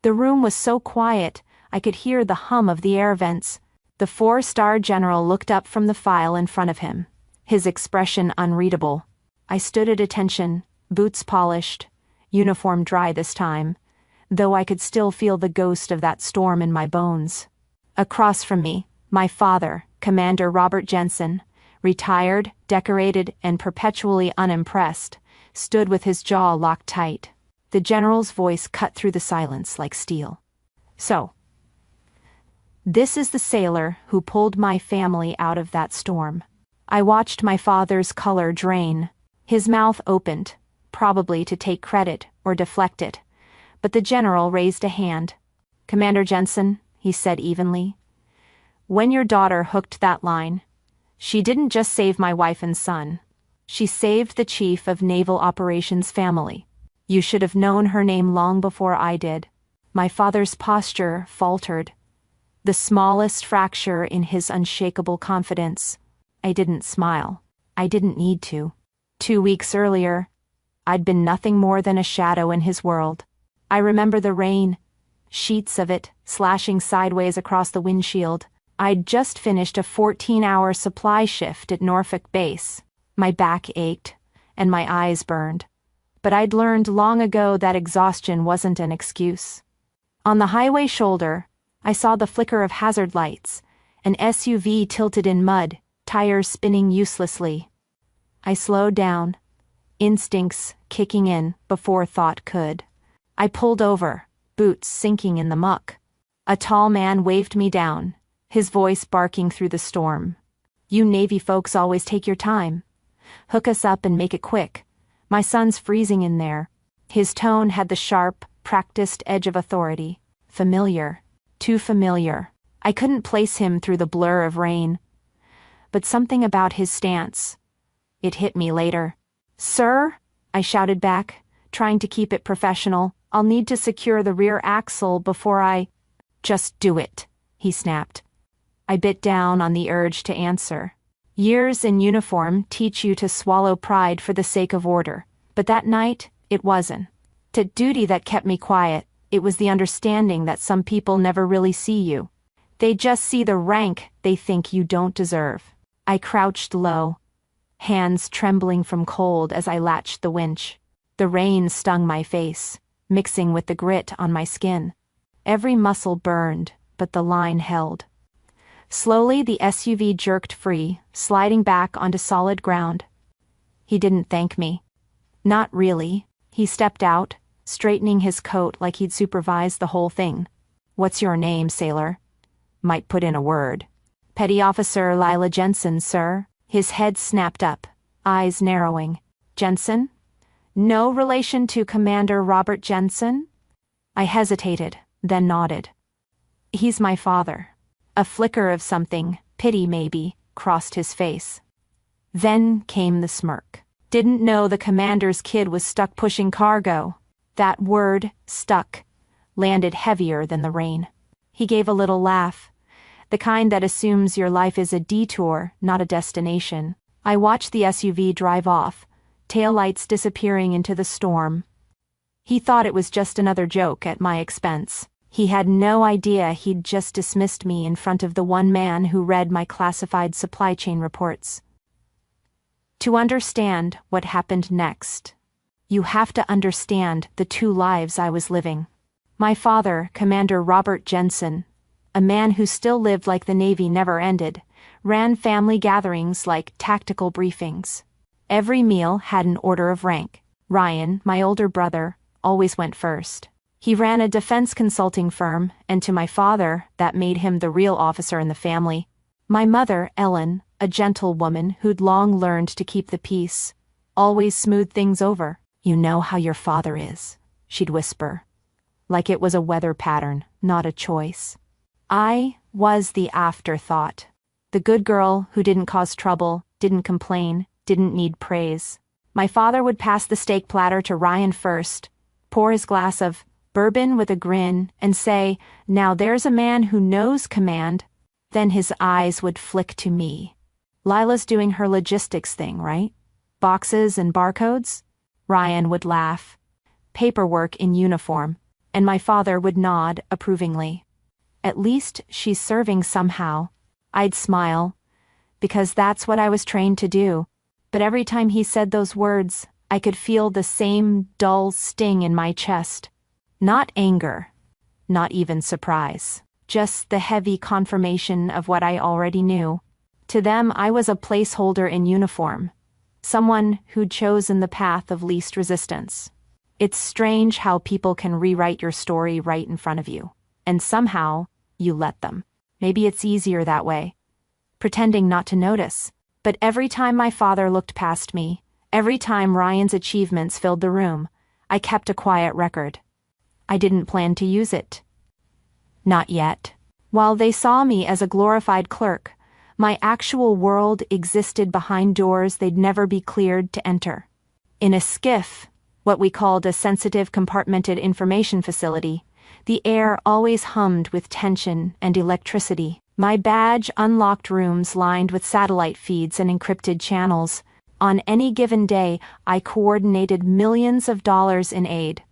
The room was so quiet, I could hear the hum of the air vents. The 4-star general looked up from the file in front of him, his expression unreadable. I stood at attention, boots polished, uniform dry this time, though I could still feel the ghost of that storm in my bones. Across from me, my father, Commander Robert Jensen, retired, decorated, and perpetually unimpressed, stood with his jaw locked tight. The general's voice cut through the silence like steel. "So, this is the sailor who pulled my family out of that storm." I watched my father's color drain. His mouth opened, probably to take credit or deflect it, but the general raised a hand. "Commander Jensen," he said evenly, "when your daughter hooked that line, she didn't just save my wife and son. She saved the chief of naval operations family. You should have known her name long before I did." My father's posture faltered, the smallest fracture in his unshakable confidence. I didn't smile. I didn't need to. 2 weeks earlier, I'd been nothing more than a shadow in his world. I remember the rain, sheets of it slashing sideways across the windshield. I'd just finished a 14-hour supply shift at Norfolk Base. My back ached, and my eyes burned. But I'd learned long ago that exhaustion wasn't an excuse. On the highway shoulder, I saw the flicker of hazard lights, an SUV tilted in mud, tires spinning uselessly. I slowed down, instincts kicking in before thought could. I pulled over, boots sinking in the muck. A tall man waved me down, his voice barking through the storm. "You Navy folks always take your time. Hook us up and make it quick. My son's freezing in there." His tone had the sharp, practiced edge of authority. Familiar. Too familiar. I couldn't place him through the blur of rain. But something about his stance. It hit me later. "Sir," I shouted back, trying to keep it professional, "I'll need to secure the rear axle before I—" "Just do it," he snapped. I bit down on the urge to answer. Years in uniform teach you to swallow pride for the sake of order, but that night, it wasn't the duty that kept me quiet. It was the understanding that some people never really see you. They just see the rank they think you don't deserve. I crouched low, hands trembling from cold as I latched the winch. The rain stung my face, mixing with the grit on my skin. Every muscle burned, but the line held. Slowly the SUV jerked free, sliding back onto solid ground. He didn't thank me. Not really. He stepped out, straightening his coat like he'd supervised the whole thing. "What's your name, sailor?" "Might put in a word." "Petty Officer Lila Jensen, sir." His head snapped up, eyes narrowing. "Jensen? No relation to Commander Robert Jensen?" I hesitated, then nodded. "He's my father." A flicker of something, pity maybe, crossed his face. Then came the smirk. "Didn't know the commander's kid was stuck pushing cargo." That word, stuck, landed heavier than the rain. He gave a little laugh, the kind that assumes your life is a detour, not a destination. I watched the SUV drive off, taillights disappearing into the storm. He thought it was just another joke at my expense. He had no idea he'd just dismissed me in front of the one man who read my classified supply chain reports. To understand what happened next, you have to understand the two lives I was living. My father, Commander Robert Jensen, a man who still lived like the Navy never ended, ran family gatherings like tactical briefings. Every meal had an order of rank. Ryan, my older brother, always went first. He ran a defense consulting firm, and to my father, that made him the real officer in the family. My mother, Ellen, a gentle woman who'd long learned to keep the peace, always smoothed things over. "You know how your father is," she'd whisper, like it was a weather pattern, not a choice. I was the afterthought. The good girl who didn't cause trouble, didn't complain, didn't need praise. My father would pass the steak platter to Ryan first, pour his glass of bourbon with a grin, and say, "Now there's a man who knows command." Then his eyes would flick to me. "Lila's doing her logistics thing, right? Boxes and barcodes?" Ryan would laugh. "Paperwork in uniform. and my father would nod approvingly. At least she's serving somehow. I'd smile, because that's what I was trained to do. But every time he said those words, I could feel the same dull sting in my chest. Not anger, not even surprise, just the heavy confirmation of what I already knew. To them, I was a placeholder in uniform, someone who'd chosen the path of least resistance. It's strange how people can rewrite your story right in front of you, and somehow, you let them. Maybe it's easier that way, pretending not to notice. But every time my father looked past me, every time Ryan's achievements filled the room, I kept a quiet record. I didn't plan to use it. Not yet. While they saw me as a glorified clerk, my actual world existed behind doors they'd never be cleared to enter. In a SCIF, what we called a sensitive compartmented information facility, the air always hummed with tension and electricity. My badge unlocked rooms lined with satellite feeds and encrypted channels. On any given day, I coordinated millions of dollars in aid.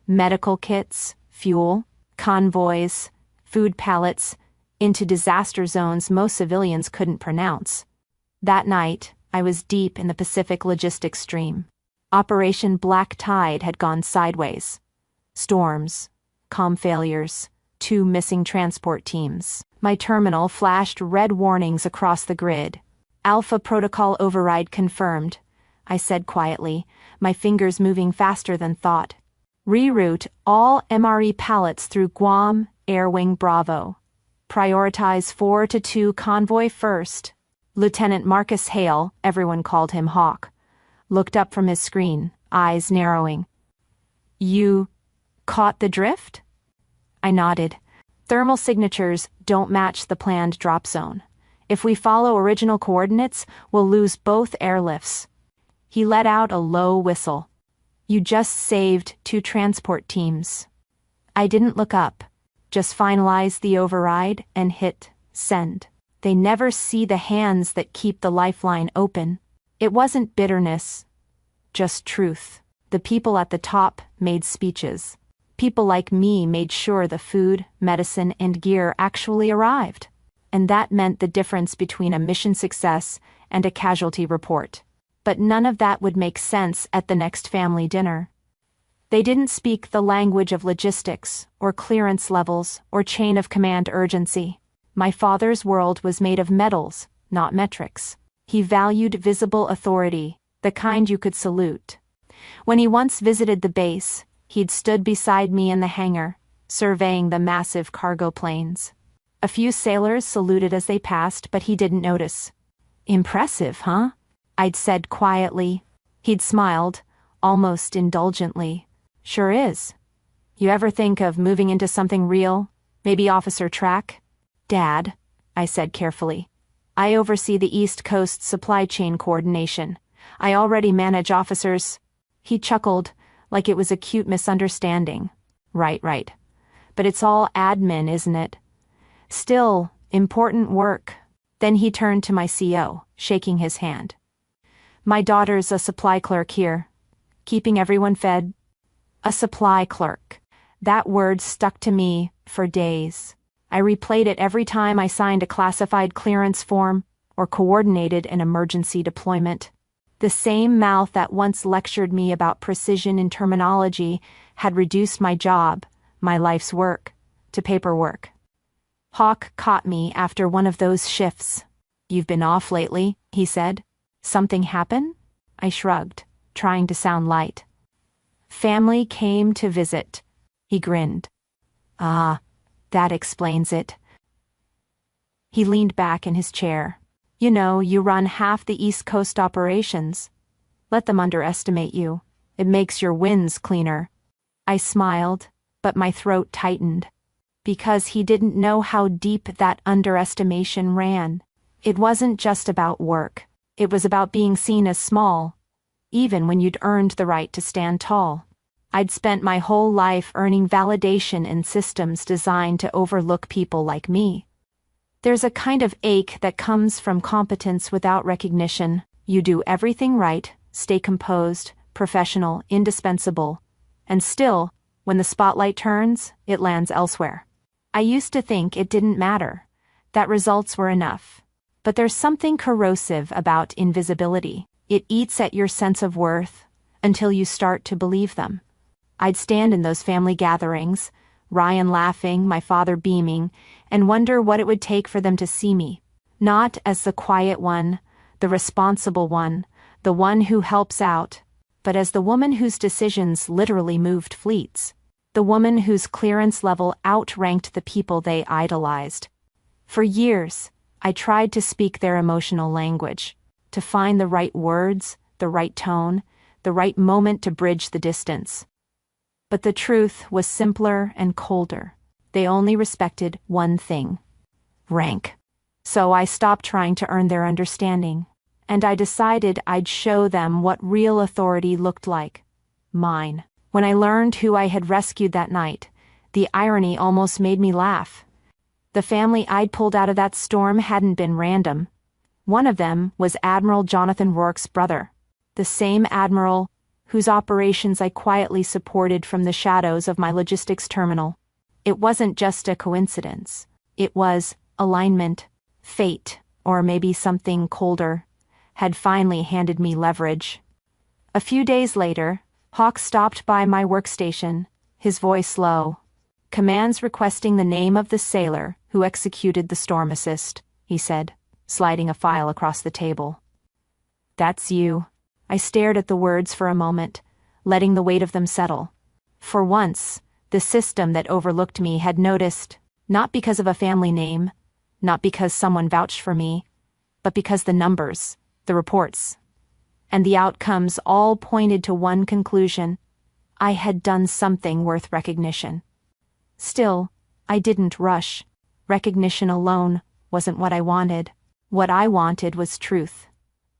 Medical kits, fuel, convoys, food pallets, into disaster zones most civilians couldn't pronounce. That night, I was deep in the Pacific logistics stream. Operation Black Tide had gone sideways. Storms, comm failures, 2 missing transport teams. My terminal flashed red warnings across the grid. Alpha protocol override confirmed, I said quietly, my fingers moving faster than thought. Reroute all MRE pallets through Guam, Air Wing Bravo. Prioritize 4-2 convoy first. Lieutenant Marcus Hale, everyone called him Hawk, looked up from his screen, eyes narrowing. You caught the drift? I nodded. Thermal signatures don't match the planned drop zone. If we follow original coordinates, we'll lose both airlifts. He let out a low whistle. You just saved 2 transport teams. I didn't look up, just finalized the override and hit send. They never see the hands that keep the lifeline open. It wasn't bitterness, just truth. The people at the top made speeches. People like me made sure the food, medicine, and gear actually arrived. And that meant the difference between a mission success and a casualty report. But none of that would make sense at the next family dinner. They didn't speak the language of logistics, or clearance levels, or chain of command urgency. My father's world was made of medals, not metrics. He valued visible authority, the kind you could salute. When he once visited the base, he'd stood beside me in the hangar, surveying the massive cargo planes. A few sailors saluted as they passed, but he didn't notice. Impressive, huh? I'd said quietly. He'd smiled, almost indulgently. Sure is. You ever think of moving into something real? Maybe officer track? Dad, I said carefully. I oversee the East Coast supply chain coordination. I already manage officers. He chuckled, like it was a cute misunderstanding. Right. But it's all admin, isn't it? Still, important work. Then he turned to my CO, shaking his hand. My daughter's a supply clerk here. Keeping everyone fed. A supply clerk. That word stuck to me for days. I replayed it every time I signed a classified clearance form or coordinated an emergency deployment. The same mouth that once lectured me about precision in terminology had reduced my job, my life's work, to paperwork. Hawk caught me after one of those shifts. You've been off lately, he said. Something happen? I shrugged, trying to sound light. Family came to visit. He grinned. Ah, that explains it. He leaned back in his chair. You know, you run half the East Coast operations. Let them underestimate you. It makes your wins cleaner. I smiled, but my throat tightened. Because he didn't know how deep that underestimation ran. It wasn't just about work. It was about being seen as small, even when you'd earned the right to stand tall. I'd spent my whole life earning validation in systems designed to overlook people like me. There's a kind of ache that comes from competence without recognition. You do everything right, stay composed, professional, indispensable. And still, When the spotlight turns, it lands elsewhere. I used to think it didn't matter, that results were enough. But there's something corrosive about invisibility. It eats at your sense of worth until you start to believe them. I'd stand in those family gatherings, Ryan laughing, my father beaming, and wonder what it would take for them to see me. Not as the quiet one, the responsible one, the one who helps out, but as the woman whose decisions literally moved fleets. The woman whose clearance level outranked the people they idolized. For years, I tried to speak their emotional language, to find the right words, the right tone, the right moment to bridge the distance. But the truth was simpler and colder. They only respected one thing: rank. So I stopped trying to earn their understanding, and I decided I'd show them what real authority looked like. Mine. When I learned who I had rescued that night, the irony almost made me laugh. The family I'd pulled out of that storm hadn't been random. One of them was Admiral Jonathan Rourke's brother, the same admiral whose operations I quietly supported from the shadows of my logistics terminal. It wasn't just a coincidence. It was alignment. Fate, or maybe something colder, had finally handed me leverage. A few days later, Hawk stopped by my workstation, his voice low. "Commands requesting the name of the sailor who executed the storm assist," he said, sliding a file across the table. "That's you." I stared at the words for a moment, letting the weight of them settle. For once, the system that overlooked me had noticed, not because of a family name, not because someone vouched for me, but because the numbers, the reports, and the outcomes all pointed to one conclusion: I had done something worth recognition. Still, I didn't rush. Recognition alone wasn't what I wanted. What I wanted was truth.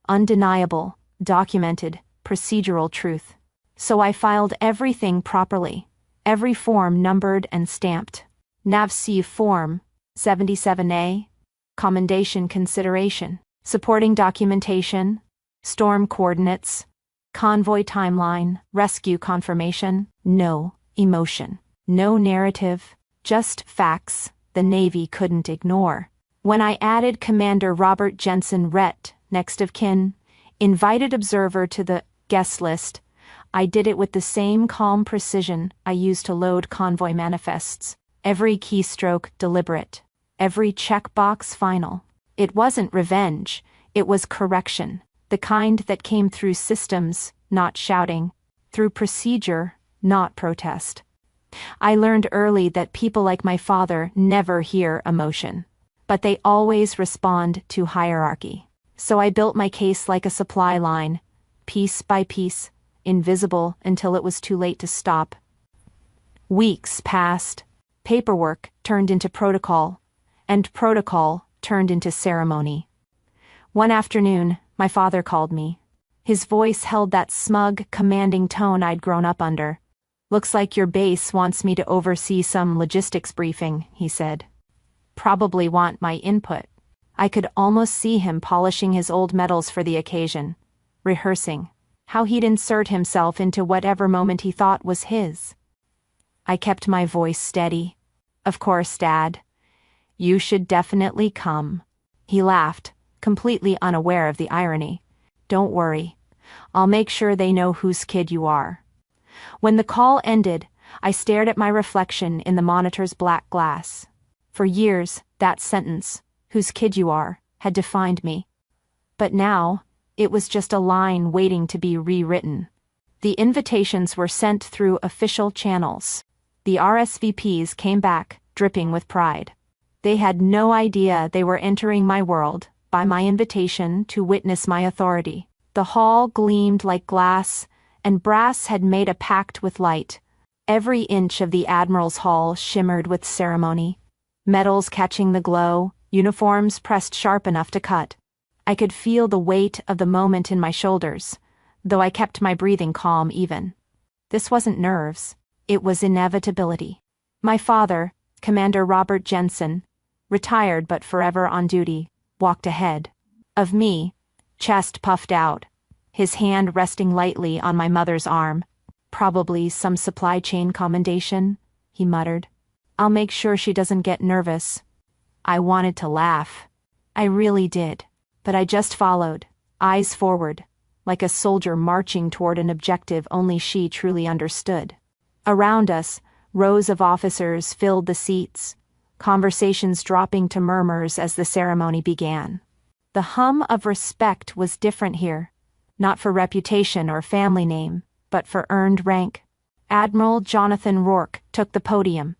Undeniable, documented, procedural truth. So I filed everything properly, every form numbered and stamped. NAVC Form 77A, Commendation Consideration, Supporting Documentation, Storm Coordinates, Convoy Timeline, Rescue Confirmation. No emotion, no narrative, just facts the Navy couldn't ignore. When I added Commander Robert Jensen Rhett, next of kin, invited observer to the guest list, I did it with the same calm precision I used to load convoy manifests. Every keystroke deliberate, every checkbox final. It wasn't revenge, it was correction, the kind that came through systems, not shouting, through procedure, not protest. I learned early that people like my father never hear emotion, but they always respond to hierarchy. So I built my case like a supply line, piece by piece, invisible until it was too late to stop. Weeks passed. Paperwork turned into protocol, and protocol turned into ceremony. One afternoon, my father called me. His voice held that smug, commanding tone I'd grown up under. "Looks like your base wants me to oversee some logistics briefing," he said. "Probably want my input." I could almost see him polishing his old medals for the occasion, rehearsing how he'd insert himself into whatever moment he thought was his. I kept my voice steady. "Of course, Dad. You should definitely come." He laughed, completely unaware of the irony. "Don't worry. I'll make sure they know whose kid you are." When the call ended, I stared at my reflection in the monitor's black glass. For years, that sentence, "whose kid you are," had defined me. But now, it was just a line waiting to be rewritten. The invitations were sent through official channels. The RSVPs came back, dripping with pride. They had no idea they were entering my world by my invitation to witness my authority. The hall gleamed like glass, and brass had made a pact with light. Every inch of the Admiral's hall shimmered with ceremony. Metals catching the glow, uniforms pressed sharp enough to cut. I could feel the weight of the moment in my shoulders, though I kept my breathing calm even. This wasn't nerves. It was inevitability. My father, Commander Robert Jensen, retired but forever on duty, walked ahead of me, chest puffed out, his hand resting lightly on my mother's arm. Probably some supply chain commendation, he muttered. I'll make sure she doesn't get nervous. I wanted to laugh. I really did. But I just followed, eyes forward, like a soldier marching toward an objective only she truly understood. Around us, rows of officers filled the seats, conversations dropping to murmurs as the ceremony began. The hum of respect was different here, not for reputation or family name, but for earned rank. Admiral Jonathan Rourke took the podium,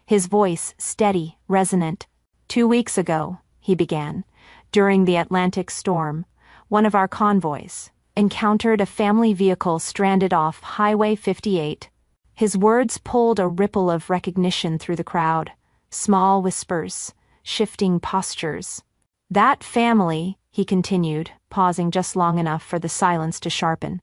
his voice steady, resonant. 2 weeks ago, he began, during the Atlantic storm, one of our convoys encountered a family vehicle stranded off Highway 58. His words pulled a ripple of recognition through the crowd, small whispers, shifting postures. That family, he continued, pausing just long enough for the silence to sharpen,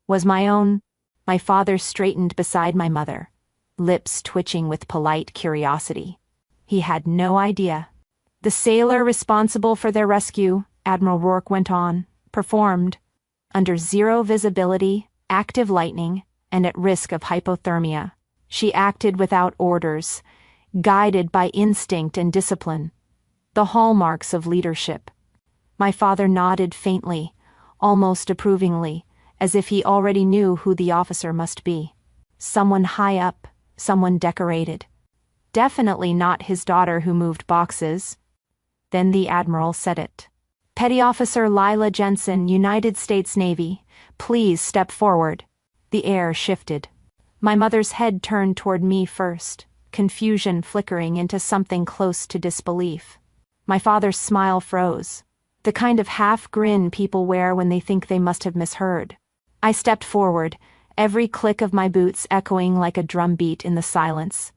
was my own. My father straightened beside my mother, lips twitching with polite curiosity. He had no idea. The sailor responsible for their rescue, Admiral Rourke went on, performed, under zero visibility, active lightning, and at risk of hypothermia. She acted without orders, guided by instinct and discipline, the hallmarks of leadership. My father nodded faintly, almost approvingly, as if he already knew who the officer must be. Someone high up, someone decorated. Definitely not his daughter who moved boxes. Then the Admiral said it. Petty Officer Lila Jensen, United States Navy, please step forward. The air shifted. My mother's head turned toward me first, confusion flickering into something close to disbelief. My father's smile froze, the kind of half-grin people wear when they think they must have misheard. I stepped forward, every click of my boots echoing like a drumbeat in the silence.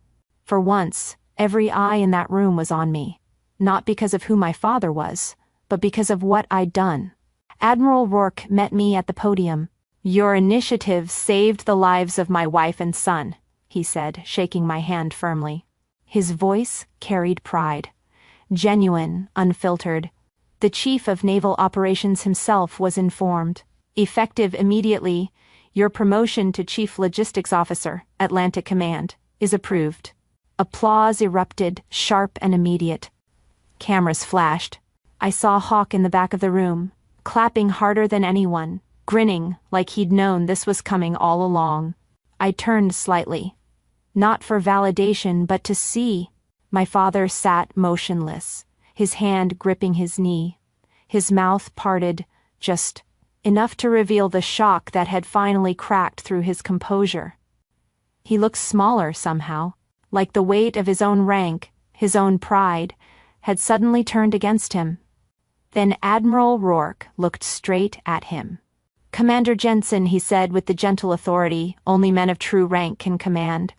For once, every eye in that room was on me, not because of who my father was, but because of what I'd done. Admiral Rourke met me at the podium. Your initiative saved the lives of my wife and son, he said, shaking my hand firmly. His voice carried pride. Genuine, unfiltered. The Chief of Naval Operations himself was informed. Effective immediately, your promotion to Chief Logistics Officer, Atlantic Command, is approved. Applause erupted, sharp and immediate. Cameras flashed. I saw Hawk in the back of the room, clapping harder than anyone, grinning like he'd known this was coming all along. I turned slightly. Not for validation, but to see. My father sat motionless, his hand gripping his knee, his mouth parted, just enough to reveal the shock that had finally cracked through his composure. He looked smaller somehow, like the weight of his own rank, his own pride, had suddenly turned against him. Then Admiral Rourke looked straight at him. Commander Jensen, he said with the gentle authority only men of true rank can command,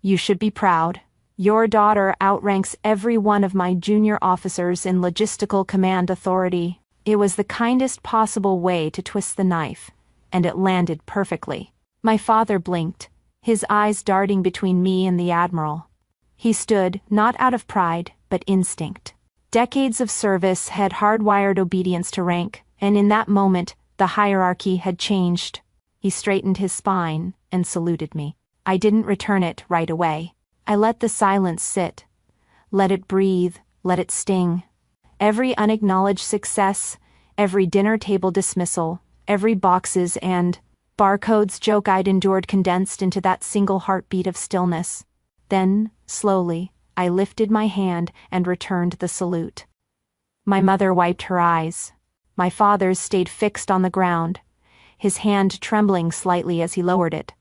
you should be proud. Your daughter outranks every one of my junior officers in logistical command authority. It was the kindest possible way to twist the knife, and it landed perfectly. My father blinked, his eyes darting between me and the Admiral. He stood, not out of pride, but instinct. Decades of service had hardwired obedience to rank, and in that moment, the hierarchy had changed. He straightened his spine and saluted me. I didn't return it right away. I let the silence sit. Let it breathe, let it sting. Every unacknowledged success, every dinner table dismissal, every boxes and barcodes joke I'd endured condensed into that single heartbeat of stillness. Then, slowly, I lifted my hand and returned the salute. My mother wiped her eyes. My father's stayed fixed on the ground, his hand trembling slightly as he lowered it.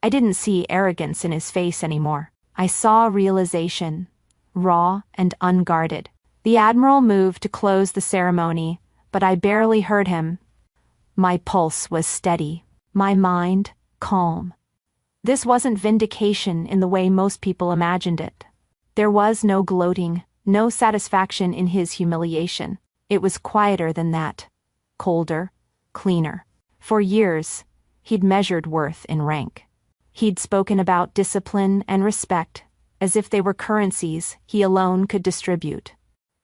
I didn't see arrogance in his face anymore. I saw realization, raw and unguarded. The Admiral moved to close the ceremony, but I barely heard him. My pulse was steady, my mind calm. This wasn't vindication in the way most people imagined it. There was no gloating, no satisfaction in his humiliation. It was quieter than that, colder, cleaner. For years, he'd measured worth in rank. He'd spoken about discipline and respect, as if they were currencies he alone could distribute.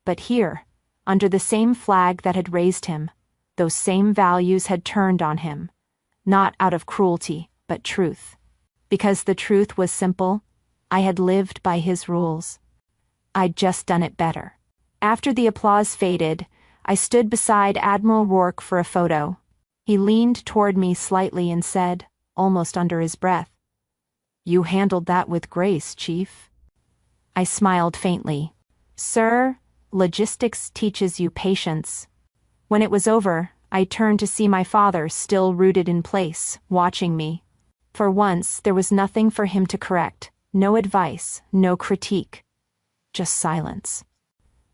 But here, under the same flag that had raised him, those same values had turned on him, not out of cruelty, but truth. Because the truth was simple, I had lived by his rules. I'd just done it better. After the applause faded, I stood beside Admiral Rourke for a photo. He leaned toward me slightly and said, almost under his breath, "You handled that with grace, Chief." I smiled faintly. "Sir, logistics teaches you patience." When it was over, I turned to see my father still rooted in place, watching me. For once, there was nothing for him to correct, no advice, no critique. Just silence.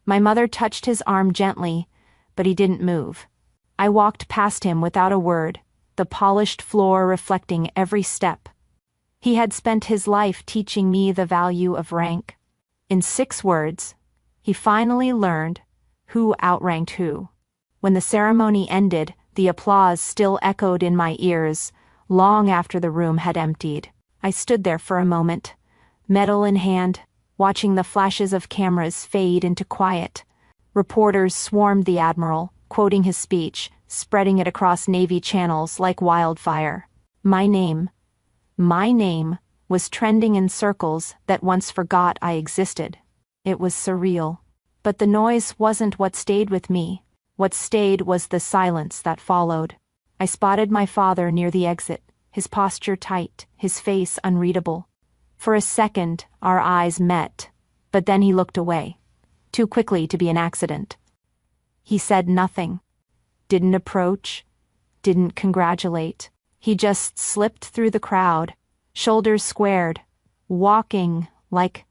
My mother touched his arm gently, but he didn't move. I walked past him without a word, the polished floor reflecting every step. He had spent his life teaching me the value of rank. In 6 words, he finally learned who outranked who. When the ceremony ended, the applause still echoed in my ears, long after the room had emptied. I stood there for a moment, medal in hand, watching the flashes of cameras fade into quiet. Reporters swarmed the Admiral, quoting his speech, spreading it across Navy channels like wildfire. My name was trending in circles that once forgot I existed. It was surreal. But the noise wasn't what stayed with me. What stayed was the silence that followed. I spotted my father near the exit, his posture tight, his face unreadable. For a second, our eyes met, but then he looked away, too quickly to be an accident. He said nothing, didn't approach, didn't congratulate. He just slipped through the crowd, shoulders squared, walking like